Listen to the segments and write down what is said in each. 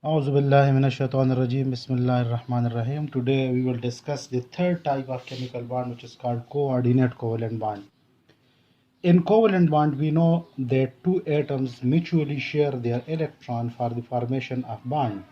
Auzubillahiminashaitanirrajim. Bismillahirrahmanirrahim. Today we will discuss the third type of chemical bond, which is called coordinate covalent bond. In covalent bond, we know that two atoms mutually share their electron for the formation of bond.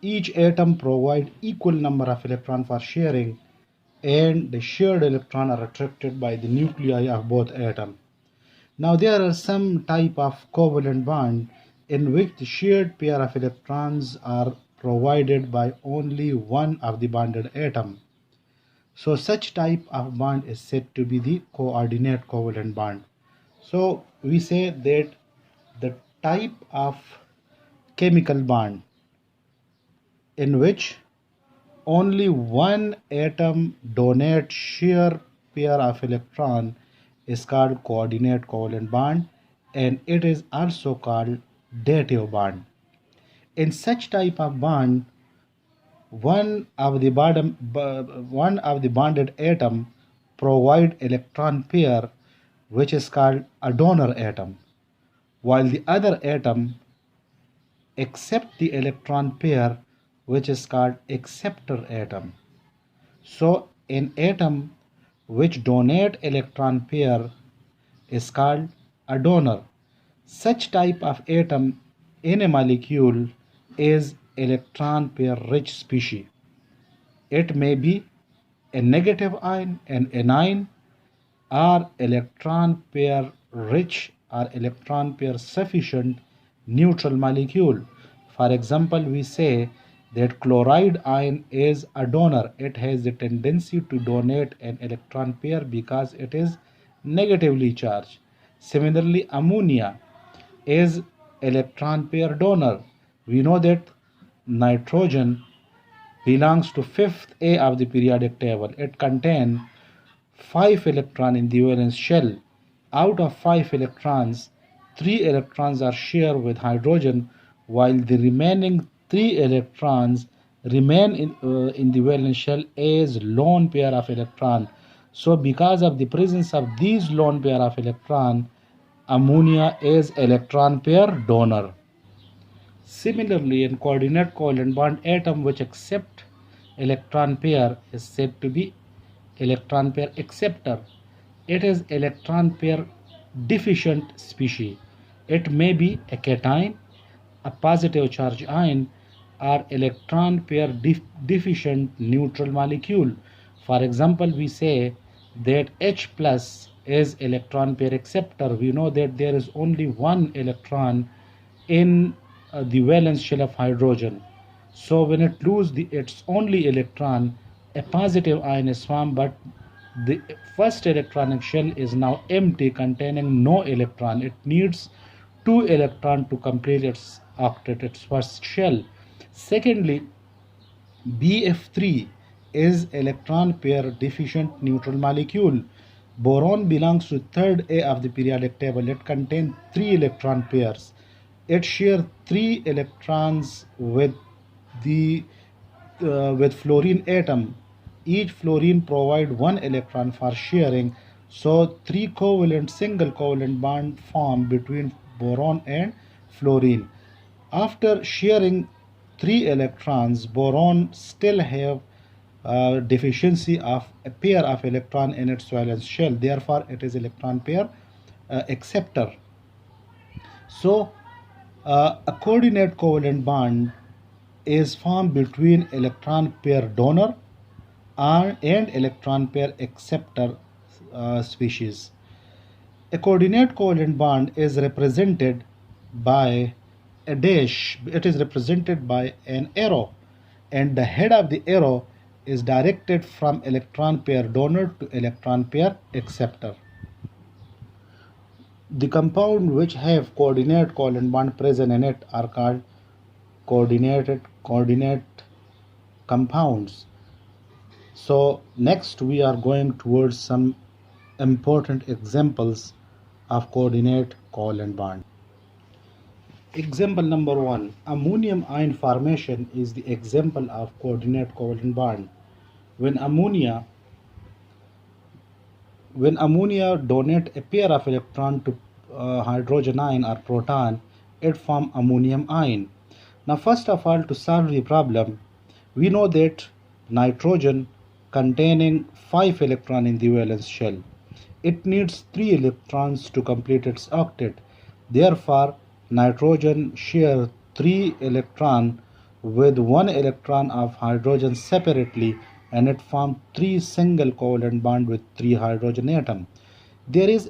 Each atom provides equal number of electrons for sharing, and the shared electrons are attracted by the nuclei of both atoms. Now there are some type of covalent bond in which the shared pair of electrons are provided by only one of the bonded atom. So such type of bond is said to be the coordinate covalent bond. So we say that the type of chemical bond in which only one atom donates sheer pair of electron is called coordinate covalent bond, and it is also called dative bond. In such type of bond, one of the bonded atom provide electron pair which is called a donor atom, while the other atom accept the electron pair which is called acceptor atom. So an atom which donate electron pair is called a donor. Such type of atom in a molecule is electron pair rich species. It may be a negative ion, an anion, or electron pair rich or electron pair sufficient neutral molecule. For example, we say that chloride ion is a donor. It has the tendency to donate an electron pair because it is negatively charged. Similarly, ammonia is electron pair donor. We know that nitrogen belongs to fifth A of the periodic table. It contains 5 electrons in the valence shell. Out of 5 electrons, 3 electrons are shared with hydrogen, while the remaining 3 electrons remain in the valence shell as lone pair of electron. So because of the presence of these lone pair of electron, ammonia is electron pair donor. Similarly, in coordinate covalent bond, atom which accept electron pair is said to be electron pair acceptor. It is electron pair deficient species. It may be a cation, a positive charge ion, or electron pair deficient neutral molecule. For example, we say that H plus is electron pair acceptor. We know that there is only one electron in the valence shell of hydrogen. So when it loses its only electron, a positive ion is formed, but the first electronic shell is now empty, containing no electron. It needs 2 electrons to complete its octet, its first shell. Secondly, BF3 is electron pair deficient neutral molecule. Boron belongs to third A of the periodic table. It contains 3 electron pairs. It shares 3 electrons the with fluorine atom. Each fluorine provide 1 electron for sharing. So 3 covalent single covalent bond form between boron and fluorine. After sharing 3 electrons, boron still have deficiency of a pair of electron in its valence shell. Therefore, it is electron pair acceptor. So, a coordinate covalent bond is formed between electron pair donor and electron pair acceptor species. A coordinate covalent bond is represented by a dash. It is represented by an arrow, and the head of the arrow is directed from electron pair donor to electron pair acceptor. The compound which have coordinate covalent bond present in it are called coordinate compounds. So next we are going towards some important examples of coordinate covalent bond. Example number 1, ammonium ion formation is the example of coordinate covalent bond. When ammonia donate a pair of electron to hydrogen ion or proton, it form ammonium ion. Now, first of all, to solve the problem, we know that nitrogen containing 5 electrons in the valence shell. It needs 3 electrons to complete its octet. Therefore, nitrogen shares 3 electrons with 1 electron of hydrogen separately, and it forms 3 single covalent bonds with 3 hydrogen atoms. There is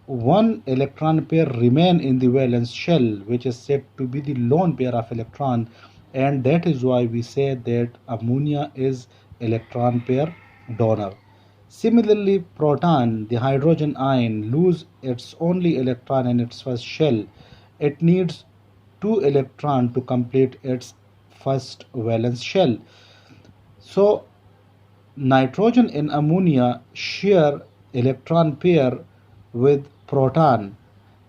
1 electron pair remain in the valence shell, which is said to be the lone pair of electron, and that is why we say that ammonia is electron pair donor. Similarly, proton, the hydrogen ion, lose its only electron in its first shell. It needs 2 electrons to complete its first valence shell. So nitrogen and ammonia share electron pair with proton,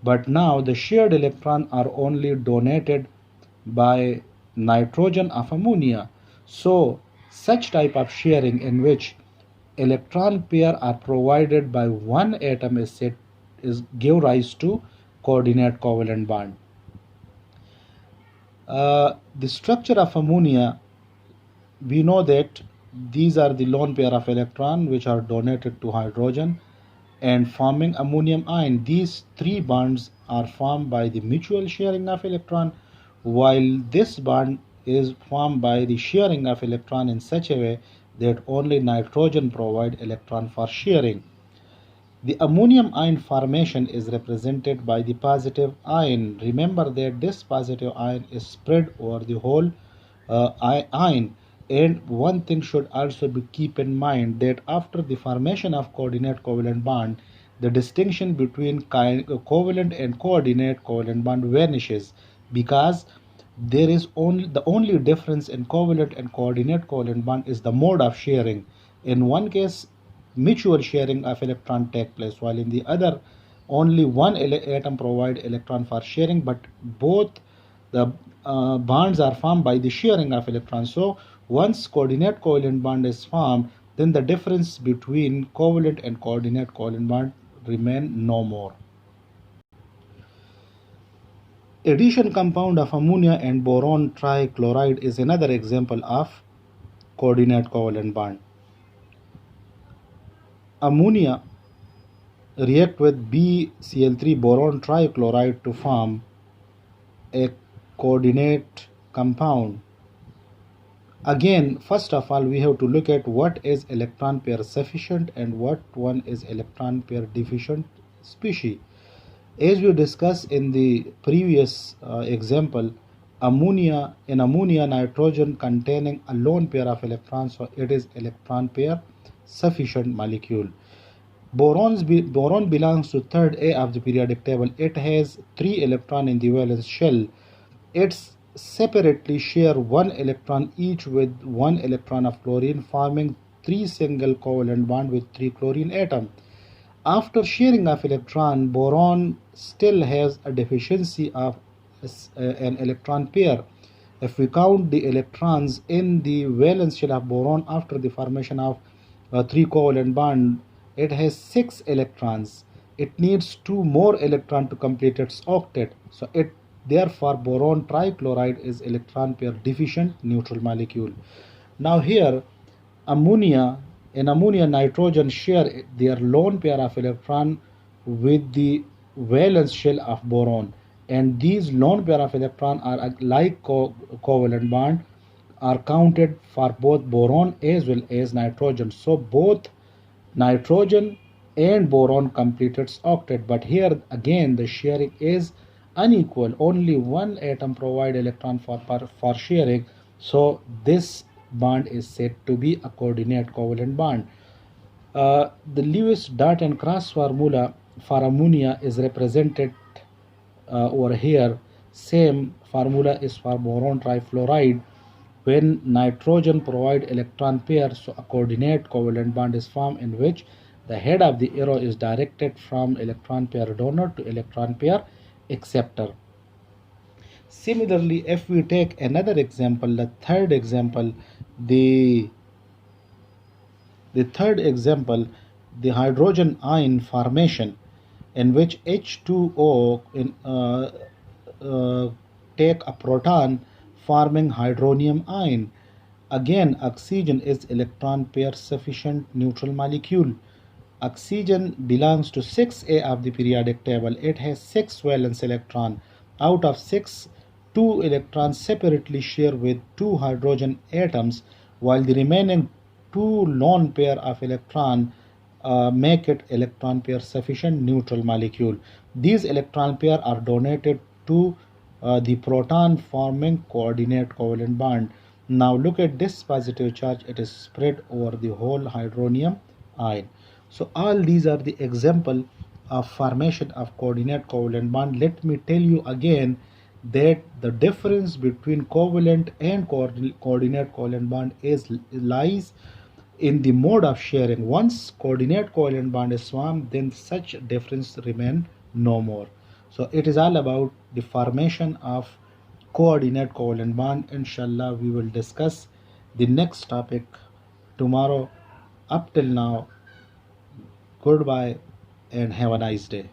but now the shared electrons are only donated by nitrogen of ammonia. So such type of sharing in which electron pair are provided by one atom is give rise to coordinate covalent bond. The structure of ammonia, we know that these are the lone pair of electron which are donated to hydrogen and forming ammonium ion. These 3 bonds are formed by the mutual sharing of electron, while this bond is formed by the sharing of electron in such a way that only nitrogen provide electron for sharing. The ammonium ion formation is represented by the positive ion. Remember that this positive ion is spread over the whole ion. And one thing should also be keep in mind that after the formation of coordinate covalent bond, the distinction between covalent and coordinate covalent bond vanishes, because there is only difference in covalent and coordinate covalent bond is the mode of sharing. In one case, mutual sharing of electron take place, while in the other, only one atom provide electron for sharing, but both the bonds are formed by the sharing of electrons. So once coordinate covalent bond is formed, then the difference between covalent and coordinate covalent bond remain no more. Addition compound of ammonia and boron trichloride is another example of coordinate covalent bond. Ammonia react with BCl3 boron trichloride to form a coordinate compound. Again, first of all, we have to look at what is electron pair sufficient and what one is electron pair deficient species. As we discussed in the previous example, in ammonia, nitrogen containing a lone pair of electrons, so it is electron pair sufficient molecule. Boron belongs to third A of the periodic table. It has 3 electrons in the valence shell. It's separately share 1 electron each with 1 electron of chlorine, forming 3 single covalent bond with 3 chlorine atom. After sharing of electron, boron still has a deficiency of an electron pair. If we count the electrons in the valence shell of boron after the formation of 3 covalent bond, it has 6 electrons. It needs 2 more electrons to complete its octet. So therefore boron trichloride is electron pair deficient neutral molecule. Now here, in ammonia, nitrogen share their lone pair of electron with the valence shell of boron, and these lone pair of electron are like covalent bond are counted for both boron as well as nitrogen. So both nitrogen and boron complete its octet, but here again the sharing is unequal. Only one atom provide electron for sharing, so this bond is said to be a coordinate covalent bond. The Lewis dot and cross formula for ammonia is represented over here. Same formula is for boron trifluoride. When nitrogen provide electron pair, so a coordinate covalent bond is formed in which the head of the arrow is directed from electron pair donor to electron pair acceptor. Similarly, if we take another example, the third example, the hydrogen ion formation, in which H2O take a proton forming hydronium ion. Again, oxygen is electron pair sufficient neutral molecule. Oxygen belongs to 6A of the periodic table. It has 6 valence electrons. Out of 6, 2 electrons separately share with 2 hydrogen atoms, while the remaining 2 lone pair of electrons make it electron pair sufficient neutral molecule. These electron pair are donated to the proton forming coordinate covalent bond. Now look at this positive charge. It is spread over the whole hydronium ion. So all these are the example of formation of coordinate covalent bond. Let me tell you again that the difference between covalent and coordinate covalent bond lies in the mode of sharing. Once coordinate covalent bond is formed, then such difference remain no more. So it is all about the formation of coordinate covalent bond. Inshallah, we will discuss the next topic tomorrow. Up till now, goodbye and have a nice day.